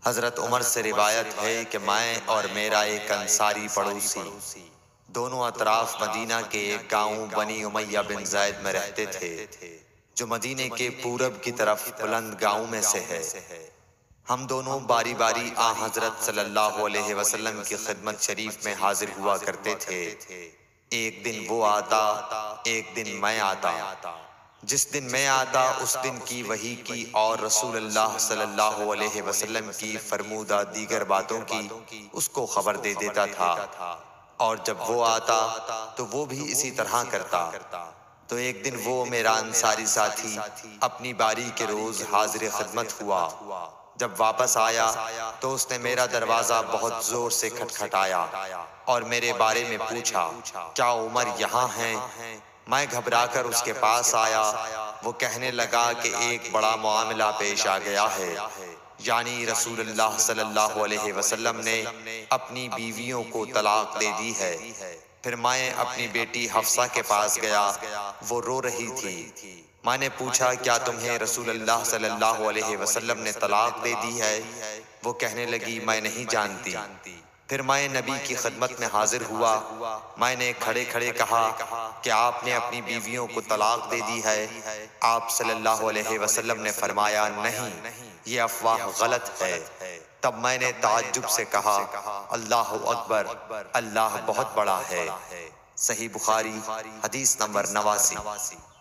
حضرت عمر سے روایت ہے کہ میں اور میرا ایک انصاری پڑوسی دونوں اطراف مدینہ کے ایک گاؤں بنی امیہ بن زید میں رہتے تھے، جو مدینے کے پورب کی طرف بلند گاؤں میں سے ہے۔ ہم دونوں باری باری حضرت صلی اللہ علیہ وسلم کی خدمت شریف میں حاضر ہوا کرتے تھے۔ ایک دن وہ آتا، ایک دن میں آتا۔ جس دن میں آتا اس دن کی وحی کی اور رسول اللہ صلی اللہ علیہ وسلم کی فرمودہ دیگر باتوں کی اس کو خبر دے دیتا تھا، اور جب وہ آتا تو وہ بھی اسی طرح کرتا۔ تو ایک دن وہ میرا انصاری ساتھی اپنی باری کے روز حاضر خدمت ہوا۔ جب واپس آیا تو اس نے میرا دروازہ بہت زور سے کھٹکھٹایا اور میرے بارے میں پوچھا، کیا عمر یہاں ہیں؟ میں گھبرا کر اس کے پاس آیا۔ وہ کہنے لگا کہ ایک بڑا معاملہ پیش آ گیا ہے، یعنی رسول اللہ صلی اللہ علیہ وسلم نے اپنی بیویوں کو طلاق دے دی ہے۔ پھر میں اپنی بیٹی حفصہ کے پاس گیا، وہ رو رہی تھی۔ میں نے پوچھا، کیا تمہیں رسول اللہ صلی اللہ علیہ وسلم نے طلاق دے دی ہے؟ وہ کہنے لگی، میں نہیں جانتی۔ پھر میں نبی کی خدمت میں حاضر ہوا۔ میں نے کھڑے کھڑے کہا کہ آپ نے اپنی بیویوں کو طلاق دے دی ہے؟ آپ صلی اللہ علیہ وسلم نے فرمایا، نہیں، یہ افواہ غلط ہے۔ تب میں نے تعجب سے کہا، اللہ اکبر، اللہ بہت بڑا ہے۔ صحیح بخاری حدیث نمبر 89۔